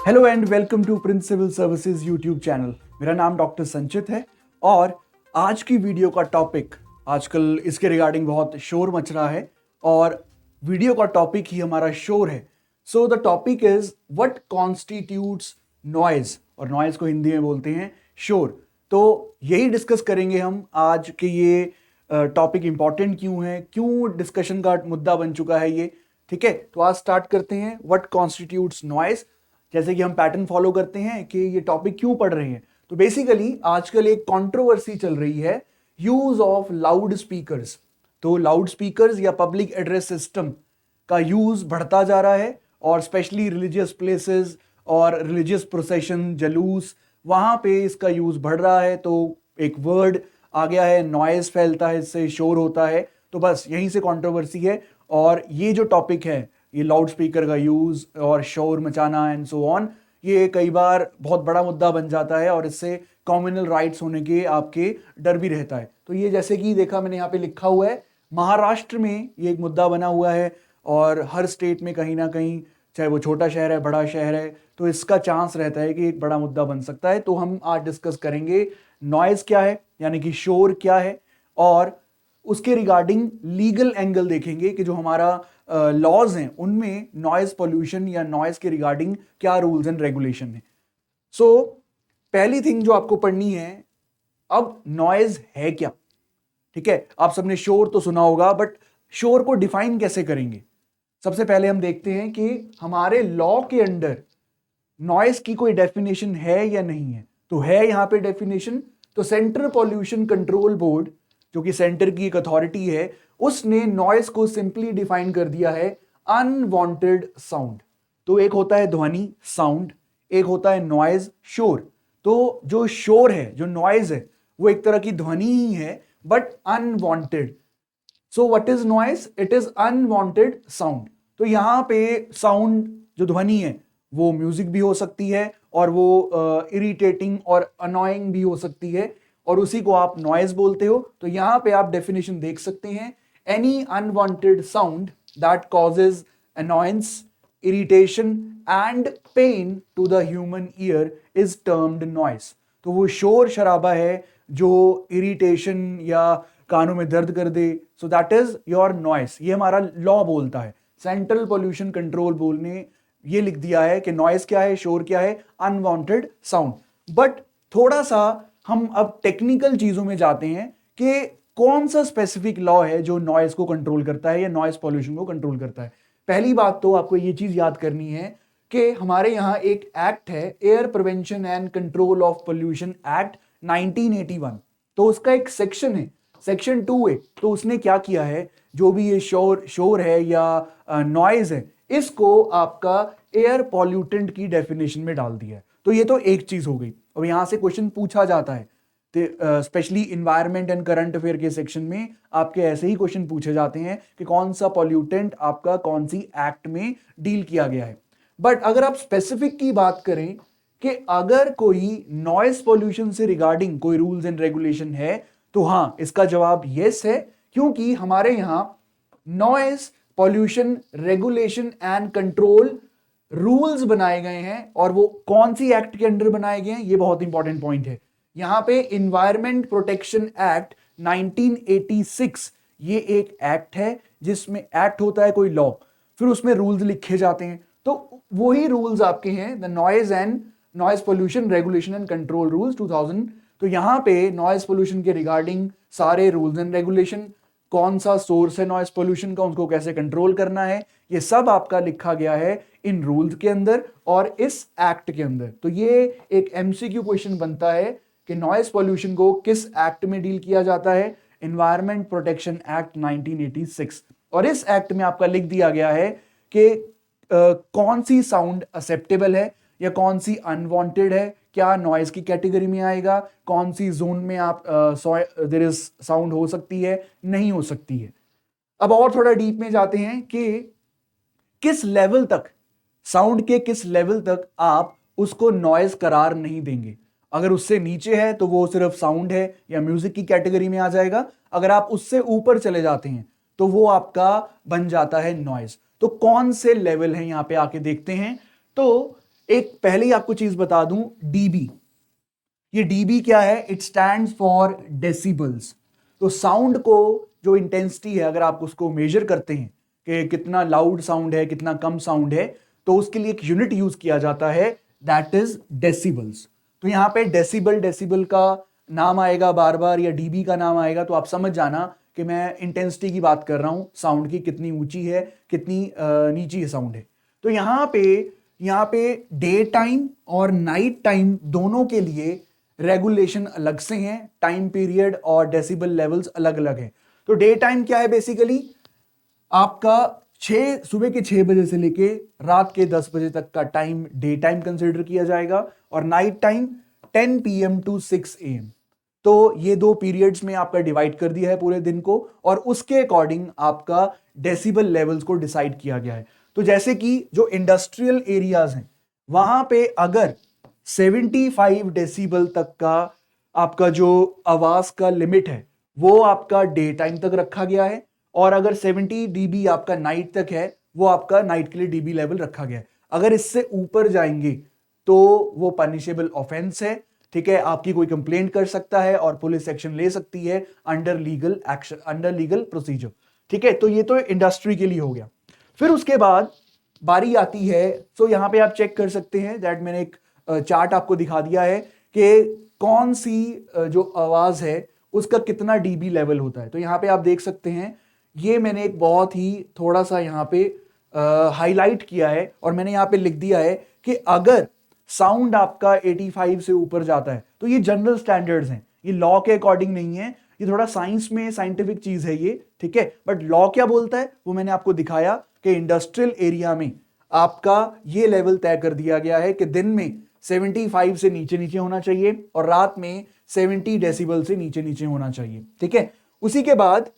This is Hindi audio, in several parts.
Hello and welcome to Prince Civil Services YouTube channel. मेरा नाम डॉक्टर संचित है और आज की वीडियो का टॉपिक, आजकल इसके रिगार्डिंग बहुत शोर मच रहा है और वीडियो का टॉपिक ही हमारा शोर है। So the topic is what constitutes noise, और नॉइज को हिंदी में बोलते हैं शोर। तो यही डिस्कस करेंगे हम आज कि ये टॉपिक इंपॉर्टेंट क्यों है, क्यों डिस्कशन का मुद्दा बन चुका है ये। ठीक है, तो आज स्टार्ट करते हैं व्हाट कॉन्स्टिट्यूट्स नॉइज। जैसे कि हम पैटर्न फॉलो करते हैं कि ये टॉपिक क्यों पढ़ रहे हैं, तो बेसिकली आजकल एक कंट्रोवर्सी चल रही है, यूज ऑफ लाउड स्पीकर्स। तो लाउड स्पीकर्स या पब्लिक एड्रेस सिस्टम का यूज बढ़ता जा रहा है और स्पेशली रिलीजियस प्लेसेस और रिलीजियस प्रोसेशन, जलूस, वहां पे इसका यूज बढ़ रहा है। तो एक वर्ड आ गया है, नॉइज फैलता है, इससे शोर होता है। तो बस यहीं से कंट्रोवर्सी है और ये जो टॉपिक है, ये लाउड स्पीकर का यूज और शोर मचाना एंड सो ऑन, ये कई बार बहुत बड़ा मुद्दा बन जाता है और इससे कम्युनल राइट्स होने के आपके डर भी रहता है। तो ये जैसे कि देखा मैंने यहाँ पे लिखा हुआ है, महाराष्ट्र में ये एक मुद्दा बना हुआ है और हर स्टेट में कहीं ना कहीं, चाहे वो छोटा शहर है बड़ा शहर है, तो इसका चांस रहता है कि एक बड़ा मुद्दा बन सकता है। तो हम आज डिस्कस करेंगे नॉइज क्या है, यानी कि शोर क्या है, और उसके रिगार्डिंग लीगल एंगल देखेंगे कि जो हमारा लॉज हैं उनमें नॉइज पोल्यूशन या नॉइज के रिगार्डिंग क्या रूल्स एंड रेगुलेशन है। सो पहली थिंग जो आपको पढ़नी है, अब नॉइज है क्या। ठीक है, आप सबने शोर तो सुना होगा, बट शोर को डिफाइन कैसे करेंगे। सबसे पहले हम देखते हैं कि हमारे लॉ के अंडर नॉइज की कोई डेफिनेशन है या नहीं है। तो है यहां पे डेफिनेशन। तो सेंट्रल पॉल्यूशन कंट्रोल बोर्ड, जो कि सेंटर की एक अथॉरिटी है, उसने नॉइज को सिंपली डिफाइन कर दिया है अनवांटेड साउंड। तो एक होता है ध्वनि साउंड, एक होता है नॉइज शोर। तो जो शोर है, जो नॉइज है, वो एक तरह की ध्वनि ही है but unwanted. So what is noise? It is unwanted sound. तो यहां पे साउंड, जो ध्वनि है, वो म्यूजिक भी हो सकती है और वो इरिटेटिंग और अनोइंग भी हो सकती है, और उसी को आप नॉइज बोलते हो। तो यहां पे आप डेफिनेशन देख सकते हैं, any unwanted sound that causes annoyance, irritation and pain to the human ear is termed noise. तो वो शोर शराबा है जो इरिटेशन या कानों में दर्द कर दे, so that is your noise. ये हमारा लॉ बोलता है, सेंट्रल पोल्यूशन कंट्रोल बोर्ड ने ये लिख दिया है कि नॉइस क्या है, शोर क्या है, अनवांटेड साउंड। बट थोड़ा सा हम अब टेक्निकल चीजों में जाते हैं कि कौन सा स्पेसिफिक लॉ है जो नॉइस को कंट्रोल करता है या नॉइस पोल्यूशन को कंट्रोल करता है। पहली बात तो आपको ये चीज याद करनी है कि हमारे यहां एक एक्ट है, air prevention and control of pollution act 1981। तो उसका एक सेक्शन है, सेक्शन 2A। तो उसने क्या किया है, जो भी ये शोर है या नॉइज है, इसको आपका एयर पॉल्यूटेंट की डेफिनेशन में डाल दिया है। तो ये तो एक चीज हो गई। अब यहां से क्वेश्चन पूछा जाता है, specially environment and current affair के सेक्शन में आपके ऐसे ही क्वेश्चन पूछे जाते हैं कि कौन सा पॉल्यूटेंट आपका कौन सी एक्ट में डील किया गया है। बट अगर आप स्पेसिफिक की बात करें कि अगर कोई नॉइज पॉल्यूशन से रिगार्डिंग कोई रूल्स एंड रेगुलेशन है, तो हाँ, इसका जवाब यस है, क्योंकि हमारे यहां noise pollution regulation and control rules बनाए गए हैं। और वो कौन सी एक्ट के अंडर बनाए गए हैं, ये बहुत इंपॉर्टेंट पॉइंट है। यहां पे इन्वायरमेंट प्रोटेक्शन एक्ट 1986, ये एक एक्ट है जिसमें एक्ट होता है कोई लॉ, फिर उसमें रूल्स लिखे जाते हैं। तो वही रूल्स आपके हैं, the noise pollution regulation and control rules 2000। तो यहां पे नॉइज पोल्यूशन के रिगार्डिंग सारे रूल्स एंड रेगुलेशन, कौन सा सोर्स है नॉइज पोल्यूशन का, उसको कैसे कंट्रोल करना है, ये सब आपका लिखा गया है इन रूल्स के अंदर और इस एक्ट के अंदर। तो ये एक एमसीक्यू क्वेश्चन बनता है कि नॉइज पोल्यूशन को किस एक्ट में डील किया जाता है, एनवायरमेंट प्रोटेक्शन एक्ट 1986। और इस एक्ट में आपका लिख दिया गया है कि कौन सी साउंड एक्सेप्टेबल है या कौन सी अनवांटेड है, क्या नॉइज की कैटेगरी में आएगा, कौन सी जोन में आप देयर इज साउंड हो सकती है, नहीं हो सकती है। अब और थोड़ा डीप में जाते हैं कि किस लेवल तक, साउंड के किस लेवल तक आप उसको नॉइज करार नहीं देंगे। अगर उससे नीचे है तो वो सिर्फ साउंड है या म्यूजिक की कैटेगरी में आ जाएगा। अगर आप उससे ऊपर चले जाते हैं तो वो आपका बन जाता है नॉइज। तो कौन से लेवल है यहां पे आके देखते हैं। तो एक पहले ही आपको चीज बता दूं, डीबी, ये डीबी क्या है? It stands for decibels. तो साउंड को जो इंटेंसिटी है, अगर आप उसको मेजर करते हैं कि कितना लाउड साउंड है, कितना कम साउंड है, तो उसके लिए एक यूनिट यूज किया जाता है, दैट इज डेसिबल्स। तो यहां पे डेसिबल, डेसिबल का नाम आएगा बार बार या डीबी का नाम आएगा, तो आप समझ जाना कि मैं इंटेंसिटी की बात कर रहा हूं, साउंड की कितनी ऊंची है, कितनी नीची है साउंड है। तो यहां पे डे टाइम और नाइट टाइम दोनों के लिए रेगुलेशन अलग से हैं, टाइम पीरियड और डेसिबल लेवल्स अलग अलग हैं। तो डे टाइम क्या है? बेसिकली आपका सुबह के 6 बजे से लेके रात के 10 बजे तक का टाइम डे टाइम कंसिडर किया जाएगा, और night time 10 PM to 6 AM। तो ये दो पीरियड्स में आपका डिवाइड कर दिया है पूरे दिन को, और उसके अकॉर्डिंग आपका डेसिबल लेवल्स को डिसाइड किया गया है। तो जैसे कि जो इंडस्ट्रियल एरियाज हैं, वहां पे अगर 75 डेसिबल तक का आपका जो आवाज का लिमिट है, वो आपका डे टाइम तक रखा गया है, और अगर 70 डीबी आपका नाइट तक है, वो आपका नाइट के लिए डीबी लेवल रखा गया है। अगर इससे ऊपर जाएंगे तो वो पनिशेबल ऑफेंस है, ठीक है, आपकी कोई कंप्लेंट कर सकता है और पुलिस एक्शन ले सकती है under legal action, under legal procedure, ठीक है। तो ये तो इंडस्ट्री के लिए हो गया। फिर उसके बाद बारी आती है, तो यहां पे आप चेक कर सकते हैं दैट मैंने एक चार्ट आपको दिखा दिया है कि कौन सी जो आवाज है उसका कितना डीबी लेवल होता है। तो यहां पे आप देख सकते हैं, ये मैंने एक बहुत ही थोड़ा सा यहां पे हाईलाइट किया है, और मैंने यहां पे लिख दिया है कि अगर साउंड आपका 85 से ऊपर जाता है, तो ये जनरल स्टैंडर्ड्स हैं, ये लॉ के अकॉर्डिंग नहीं है, ये थोड़ा साइंस में साइंटिफिक चीज है ये, ठीक है। बट लॉ क्या बोलता है वो मैंने आपको दिखाया कि इंडस्ट्रियल एरिया में आपका ये लेवल तय कर दिया गया है कि दिन में 75 से नीचे नीचे होना चाहिए, और रात में 70 डेसिबल से नीचे नीचे होना चाहिए, ठीक है। उसी के बाद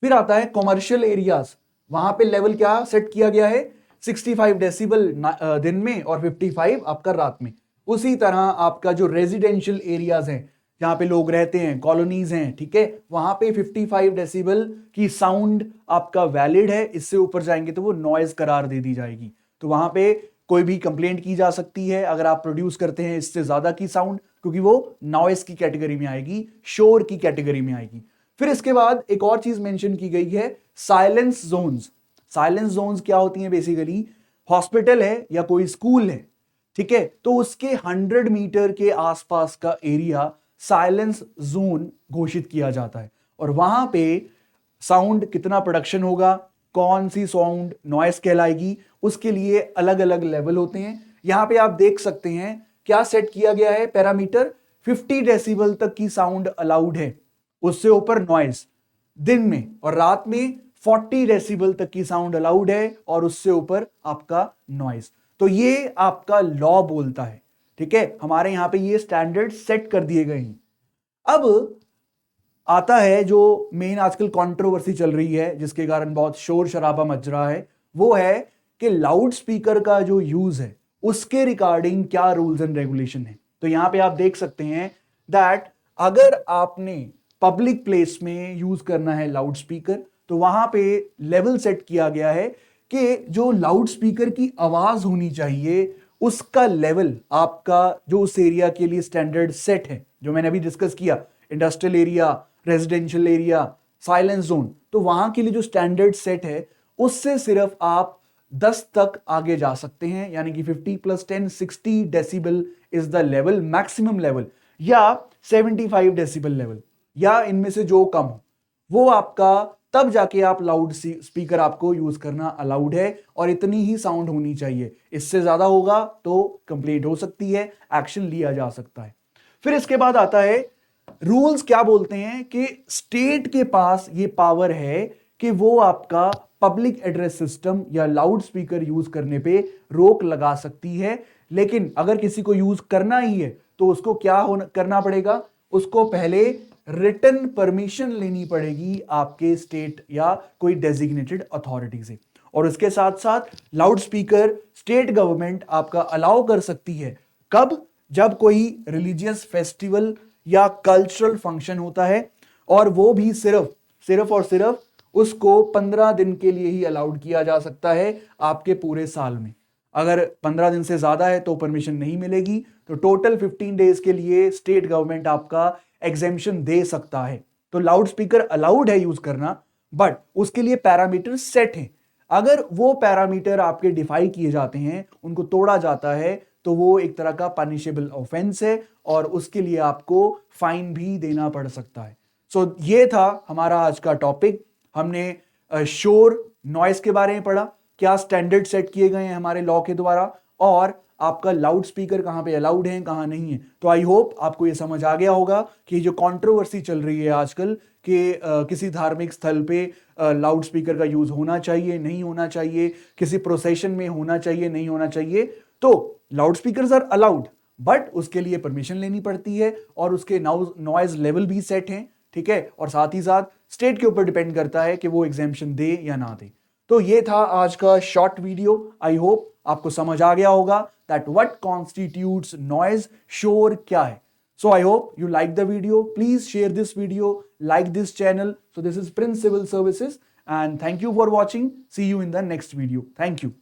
फिर आता है कॉमर्शियल एरियाज, वहां पे लेवल क्या सेट किया गया है? 65 डेसिबल दिन में और 55 आपका रात में। उसी तरह आपका जो रेजिडेंशियल एरियाज हैं, जहां पे लोग रहते हैं, कॉलोनीज हैं, ठीक है, वहां पे 55 डेसिबल की साउंड आपका वैलिड है, इससे ऊपर जाएंगे तो वो नॉइज करार दे दी जाएगी। तो वहां पे कोई भी कंप्लेंट की जा सकती है अगर आप प्रोड्यूस करते हैं इससे ज्यादा की साउंड, क्योंकि वो नॉइज की कैटेगरी में आएगी, शोर की कैटेगरी में आएगी। फिर इसके बाद एक और चीज मेंशन की गई है, साइलेंस जोन्स। साइलेंस जोन्स क्या होती हैं? बेसिकली हॉस्पिटल है या कोई स्कूल है, ठीक है, तो उसके 100 मीटर के आसपास का एरिया साइलेंस जोन घोषित किया जाता है, और वहां पे साउंड कितना प्रोडक्शन होगा, कौन सी साउंड नॉइस कहलाएगी, उसके लिए अलग अलग लेवल होते हैं। यहां पे आप देख सकते हैं क्या सेट किया गया है पैरामीटर, 50 डेसिबल तक की साउंड अलाउड है, उससे ऊपर नॉइस। दिन में और रात में 40 डेसिबल तक की साउंड अलाउड है, और उससे ऊपर आपका नॉइस। तो ये आपका लॉ बोलता है, ठीक है, हमारे यहां पे ये स्टैंडर्ड सेट कर दिए गए हैं। अब आता है जो मेन आजकल कंट्रोवर्सी चल रही है, जिसके कारण बहुत शोर शराबा मच रहा है, वो है कि लाउड स्पीकर का जो यूज है उसके रिगार्डिंग क्या रूल्स एंड रेगुलेशन है। तो यहां पे आप देख सकते हैं दैट अगर आपने पब्लिक प्लेस में यूज करना है लाउड स्पीकर, तो वहां पे लेवल सेट किया गया है कि जो लाउड स्पीकर की आवाज होनी चाहिए उसका लेवल आपका जो उस एरिया के लिए स्टैंडर्ड सेट है, जो मैंने अभी डिस्कस किया, industrial area, residential area, silence zone, तो वहां के लिए जो स्टैंडर्ड सेट है उससे सिर्फ आप 10 तक आगे जा सकते हैं, यानी कि 50 + 10 60 decibel is the level, maximum level, या 75 डेसिबल लेवल, या इनमें से जो कम हो वो आपका, तब जाके आप लाउड स्पीकर आपको यूज करना अलाउड है, और इतनी ही साउंड होनी चाहिए। इससे ज्यादा होगा तो कंप्लेंट हो सकती है, एक्शन लिया जा सकता है। फिर इसके बाद आता है रूल्स क्या बोलते हैं कि स्टेट के पास ये पावर है कि वो आपका पब्लिक एड्रेस सिस्टम या लाउड स्पीकर यूज करने पे रोक लगा सकती है, लेकिन अगर किसी को यूज करना ही है तो उसको क्या करना पड़ेगा, उसको पहले रिटन परमिशन लेनी पड़ेगी आपके स्टेट या कोई डेजिग्नेटेड अथॉरिटी से। और उसके साथ साथ लाउड स्पीकर स्टेट गवर्नमेंट आपका अलाउ कर सकती है, कब? जब कोई रिलीजियस फेस्टिवल या कल्चरल फंक्शन होता है, और वो भी सिर्फ और सिर्फ उसको 15 दिन के लिए ही अलाउड किया जा सकता है आपके पूरे साल में। अगर 15 दिन से ज्यादा है तो परमिशन नहीं मिलेगी। तो टोटल 15 डेज के लिए स्टेट गवर्नमेंट आपका एग्जेम्पशन दे सकता है। तो लाउड स्पीकर अलाउड है यूज करना, बट उसके लिए पैरामीटर सेट हैं। अगर वो पैरामीटर आपके डिफाई किए जाते हैं, उनको तोड़ा जाता है, तो वो एक तरह का पनिशेबल ऑफेंस है और उसके लिए आपको फाइन भी देना पड़ सकता है। सो ये था हमारा आज का टॉपिक। हमने शोर नॉइस के बारे में पढ़ा, क्या स्टैंडर्ड सेट किए गए हैं हमारे लॉ के द्वारा, और आपका लाउड स्पीकर कहां पे अलाउड है कहां नहीं है। तो आई होप आपको ये समझ आ गया होगा कि जो कंट्रोवर्सी चल रही है आजकल कि किसी धार्मिक स्थल पे लाउड स्पीकर का यूज होना चाहिए नहीं होना चाहिए, किसी प्रोसेशन में होना चाहिए नहीं होना चाहिए, तो loud speakers are allowed, but उसके लिए परमिशन लेनी पड़ती है और उसके नॉइज लेवल भी सेट हैं, ठीक है। और साथ ही साथ स्टेट के ऊपर डिपेंड करता है कि वो एग्जेम्पशन दे या ना दे। तो ये था आज का शॉर्ट वीडियो। आई होप आपको समझ आ गया होगा दैट व्हाट कॉन्स्टिट्यूट्स नॉइज, शोर क्या है। So I hope you like the video. Please share this video, like this channel. So this is Prince Civil Services and thank you for watching. See you in the next video. Thank you.